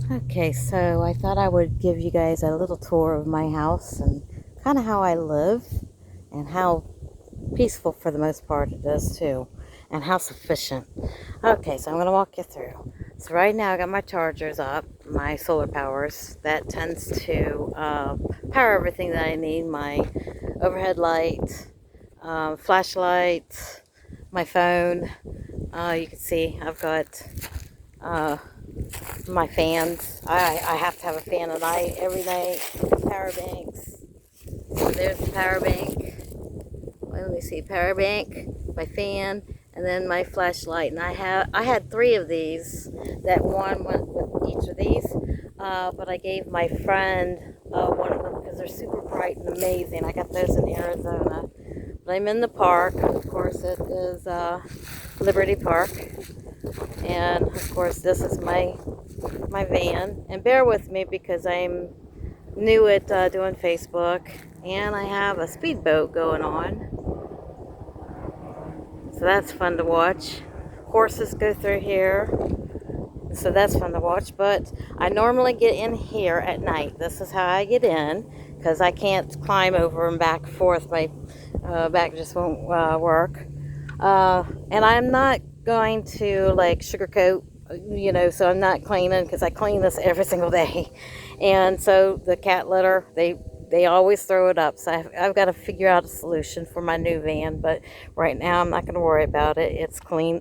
Okay, so I thought I would give you guys a little tour of my house and kind of how I live and how peaceful for the most part it is too, and how sufficient. Okay, so I'm going to walk you through. So right now I got my chargers up, my solar powers. That tends to power everything that I need, my overhead light, flashlight, my phone. You can see I've got uh, my fans. I have to have a fan at night, every night. Power banks. So there's the power bank. Let me see, power bank, my fan, and then my flashlight. And I had three of these. That one went with each of these. But I gave my friend one of them because they're super bright and amazing. I got those in Arizona. But I'm in the park. Of course, it is Liberty Park. And of course, this is my van. And bear with me because I'm new at doing Facebook, and I have a speedboat going on, so that's fun to watch. Horses go through here, so that's fun to watch. But I normally get in here at night. This is how I get in because I can't climb over and back and forth. My back just won't work. And I'm not going to like sugarcoat, so I'm not cleaning because I clean this every single day. And so the cat litter, they always throw it up. So I've got to figure out a solution for my new van. But right now I'm not going to worry about it. It's clean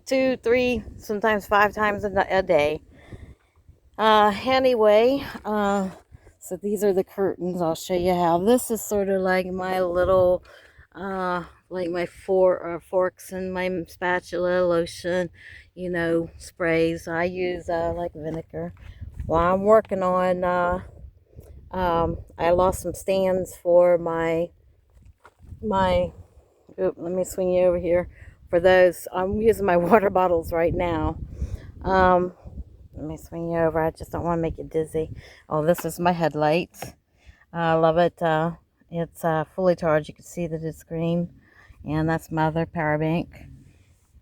2, 3, sometimes 5 times a day. Anyway, so these are the curtains. I'll show you how. This is sort of like my little, like my forks and my spatula, lotion, sprays. I use like vinegar. While I'm working on, I lost some stands for my. Oop, let me swing you over here. For those, I'm using my water bottles right now. Um, Let me swing you over. I just don't want to make you dizzy. Oh, this is my headlight. I love it. It's fully charged. You can see that it's green. And that's my other power bank.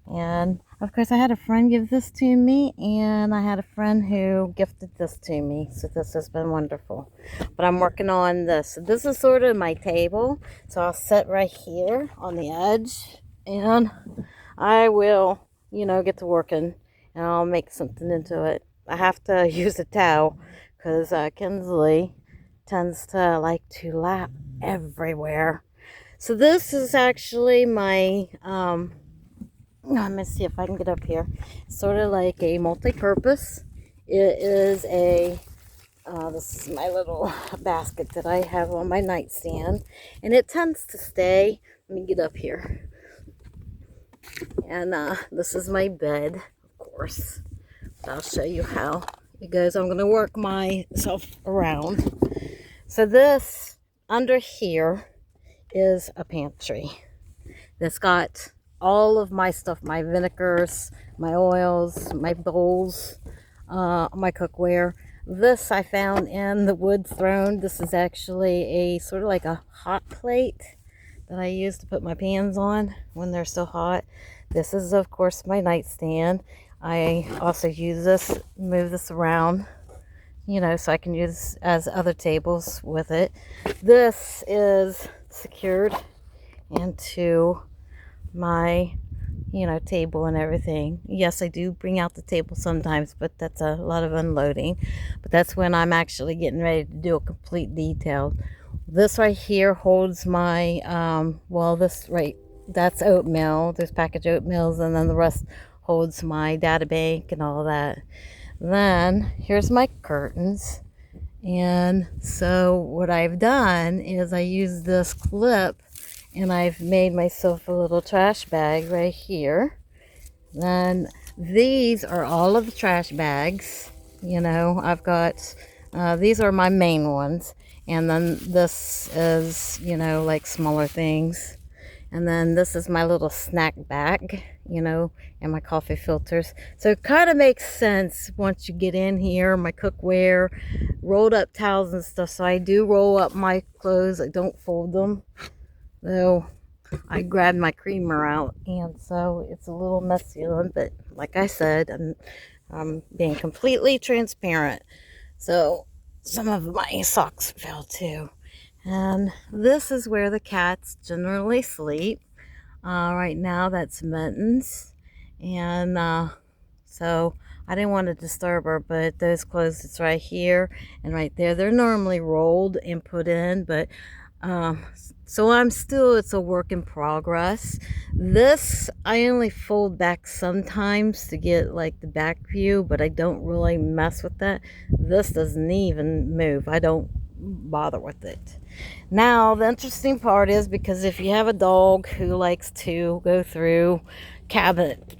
And of course, I had a friend give this to me, and I had a friend who gifted this to me. So this has been wonderful. But I'm working on this. So this is sort of my table. So I'll sit right here on the edge, and I will, get to working, and I'll make something into it. I have to use a towel because Kinsley tends to like to lap everywhere. So this is actually my, let me see if I can get up here. Sort of like a multi-purpose. It is this is my little basket that I have on my nightstand, and it tends to stay. Let me get up here. And this is my bed, of course. I'll show you how it goes. I'm going to work myself around. So this under here is a pantry that's got all of my stuff, my vinegars, my oils, my bowls, my cookware. This I found in the wood throne. This is actually a sort of like a hot plate that I use to put my pans on when they're still hot. This is, of course, my nightstand. I also use this, move this around, so I can use as other tables with it. This is secured into my, table and everything. Yes, I do bring out the table sometimes, but that's a lot of unloading. But that's when I'm actually getting ready to do a complete detail. This right here holds my, that's oatmeal. There's packaged oatmeals, and then the rest holds my data bank and all that. Then here's my curtains. And so what I've done is I use this clip, and I've made myself a little trash bag right here. Then these are all of the trash bags. I've got, these are my main ones. And then this is, like smaller things. And then this is my little snack bag, and my coffee filters. So it kind of makes sense once you get in here. My cookware, rolled up towels and stuff. So I do roll up my clothes. I don't fold them. Though I grabbed my creamer out, and so it's a little messy. But like I said, I'm being completely transparent. So some of my socks fell too. And this is where the cats generally sleep. Right now that's Mittens. And so I didn't want to disturb her, but those clothes, it's right here and right there. They're normally rolled and put in, but um, so it's a work in progress. This, I only fold back sometimes to get like the back view, but I don't really mess with that. This doesn't even move. I don't bother with it. Now, the interesting part is, because if you have a dog who likes to go through cabinets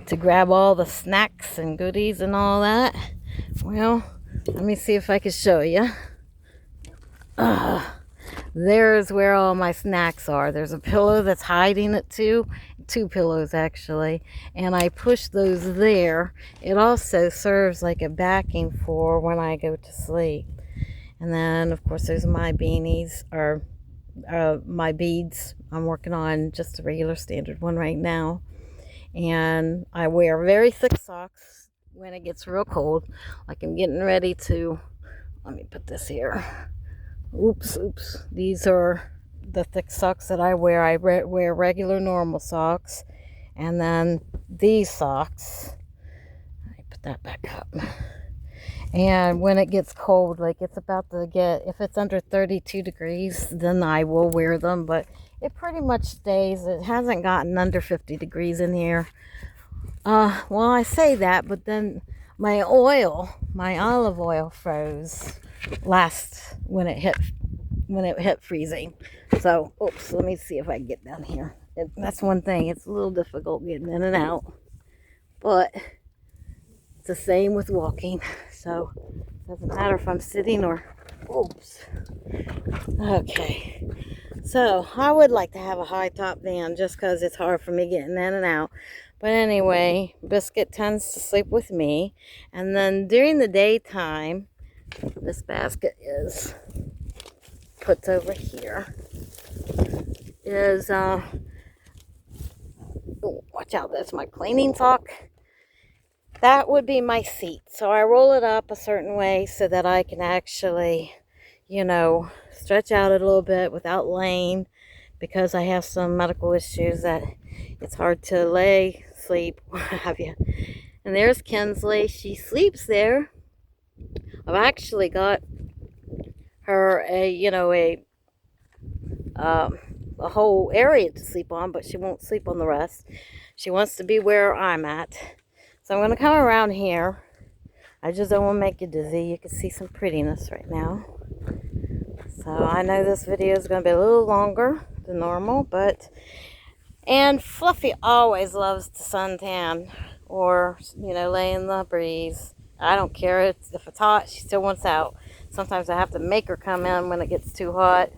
to grab all the snacks and goodies and all that, well, let me see if I can show you. There's where all my snacks are. There's a pillow that's hiding it too. Two pillows actually. And I push those there. It also serves like a backing for when I go to sleep. And then of course there's my beanies, or my beads. I'm working on just a regular standard one right now. And I wear very thick socks when it gets real cold. Like I'm getting ready to, let me put this here. Oops. These are the thick socks that I wear. I wear regular normal socks. And then these socks, let me put that back up. And when it gets cold, like it's about to get, if it's under 32 degrees, then I will wear them. But it pretty much stays. It hasn't gotten under 50 degrees in here. Well, I say that, but then my olive oil froze when it hit freezing. So, oops, let me see if I can get down here. That's one thing. It's a little difficult getting in and out. But it's the same with walking. So, it doesn't matter if I'm sitting or, oops. Okay. So, I would like to have a high top van just because it's hard for me getting in and out. But anyway, Biscuit tends to sleep with me. And then during the daytime, this basket is put over here. Watch out, that's my cleaning sock. That would be my seat. So I roll it up a certain way so that I can actually, stretch out it a little bit without laying, because I have some medical issues that it's hard to lay, sleep, what have you. And there's Kinsley. She sleeps there. I've actually got her a whole area to sleep on, but she won't sleep on the rest. She wants to be where I'm at. So I'm going to come around here. I just don't want to make you dizzy. You can see some prettiness right now. So I know this video is going to be a little longer than normal, and Fluffy always loves to suntan or, lay in the breeze. I don't care if it's hot, she still wants out. Sometimes I have to make her come in when it gets too hot.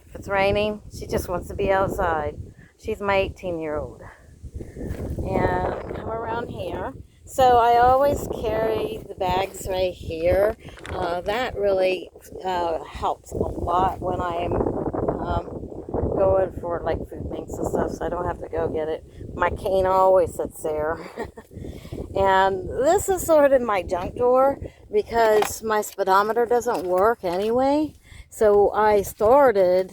If it's raining, she just wants to be outside. She's my 18-year-old. And come around here. So I always carry the bags right here. That really helps a lot when I'm going for like food banks and stuff, so I don't have to go get it. My cane always sits there. And this is sort of my junk drawer because my speedometer doesn't work anyway. So I started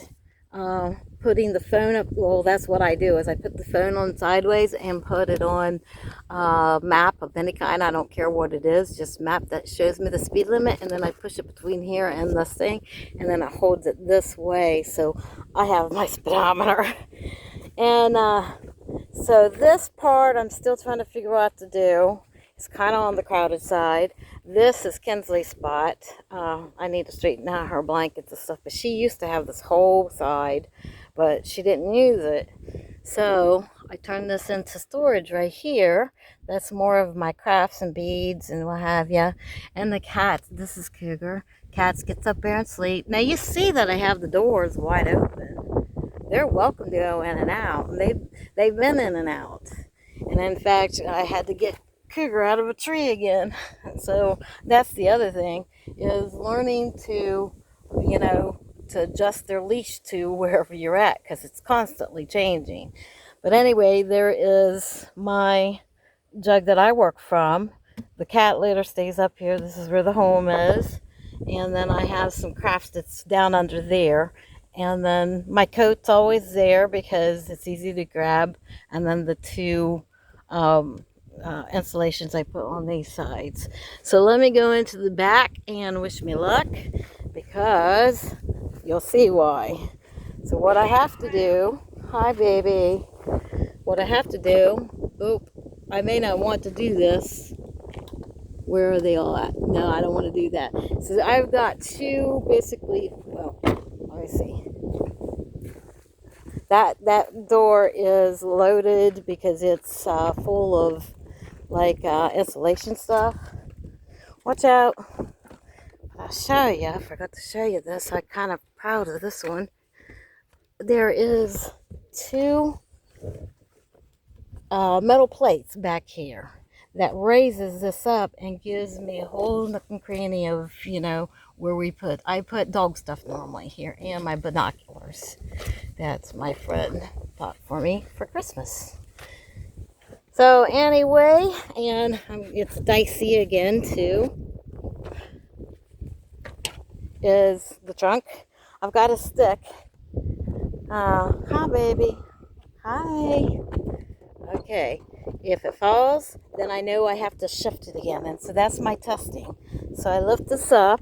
putting the phone up. Well, that's what I do, is I put the phone on sideways and put it on a map of any kind. I don't care what it is, just map that shows me the speed limit, and then I push it between here and this thing, and then it holds it this way, so I have my speedometer. And so this part I'm still trying to figure out what to do. It's kind of on the crowded side. This is Kinsley's spot. I need to straighten out her blankets and stuff, but she used to have this whole side, but she didn't use it. So I turned this into storage right here. That's more of my crafts and beads and what have you. And the cats, this is Cougar. Cats gets up there and sleep. Now you see that I have the doors wide open. They're welcome to go in and out. They've been in and out. And in fact, I had to get Cougar out of a tree again. So that's the other thing, is learning to, to adjust their leash to wherever you're at, because it's constantly changing. But anyway, there is my jug that I work from. The cat litter stays up here. This is where the home is. And then I have some crafts that's down under there. And then my coat's always there because it's easy to grab. And then the two installations I put on these sides. So let me go into the back and wish me luck, because you'll see why. So what I have to do, hi baby, what I have to do, oop, I may not want to do this. Where are they all at? No, I don't want to do that. So I've got two, basically, well, let me see. That door is loaded because it's full of like insulation stuff. Watch out. I'll show you. I forgot to show you this. I'm kind of proud of this one. There is two metal plates back here that raises this up and gives me a whole nook and cranny of, where I put dog stuff normally here, and my binoculars. That's my friend bought for me for Christmas. So anyway, and it's dicey again too, is the trunk. I've got a stick. Hi baby. Hi. Okay, if it falls, then I know I have to shift it again, and so that's my testing. So I lift this up.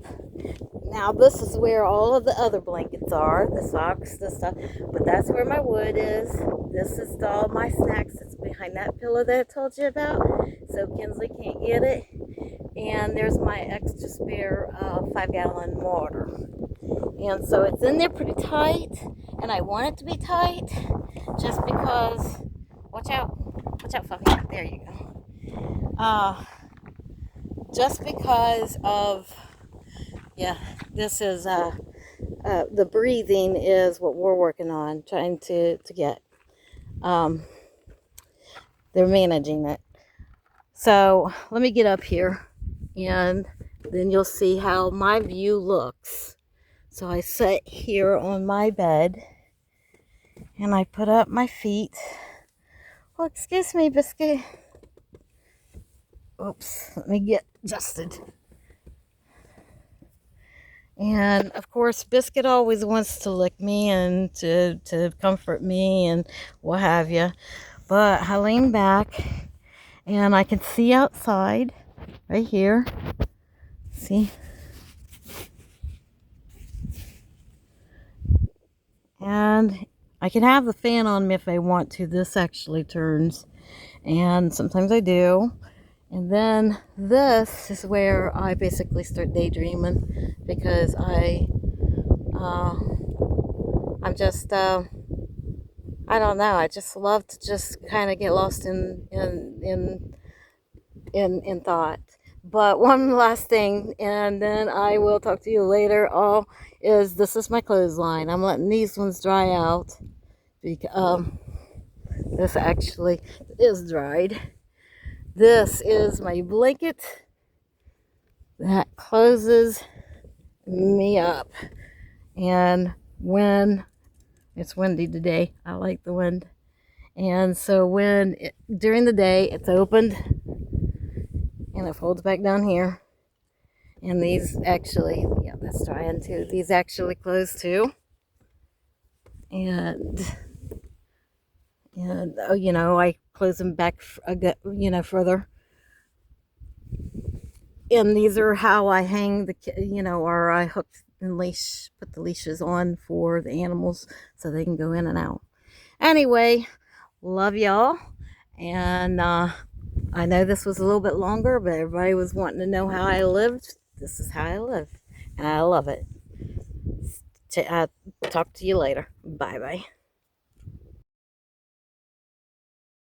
Now this is where all of the other blankets are, the socks, the stuff, but that's where my wood is. This is all my snacks. It's behind that pillow that I told you about, so Kinsley can't get it. And there's my extra spare 5-gallon mortar. And so it's in there pretty tight, and I want it to be tight just because, watch out, Fluffy, there you go. Just because of, this is, the breathing is what we're working on, trying to get. They're managing it. So let me get up here, and then you'll see how my view looks. So I sit here on my bed, and I put up my feet. Oh, excuse me, Biscuit. Oops, let me get adjusted. And of course, Biscuit always wants to lick me and to comfort me and what have you. But I lean back, and I can see outside right here. See? And I can have the fan on me if I want to. This actually turns, and sometimes I do. And then this is where I basically start daydreaming, because I'm just I don't know. I just love to just kind of get lost in thought. But one last thing, and then I will talk to you later. This is my clothesline. I'm letting these ones dry out, because this actually is dried. This is my blanket that closes me up. And when it's windy today, I like the wind. And so during the day, it's opened and it folds back down here. And these actually, that's drying too. These actually close too. And I close them back, further. And these are how I hang or I hook and put the leashes on for the animals so they can go in and out. Anyway, love y'all. And I know this was a little bit longer, but everybody was wanting to know how I lived. This is how I live, and I love it. Talk to you later. Bye-bye.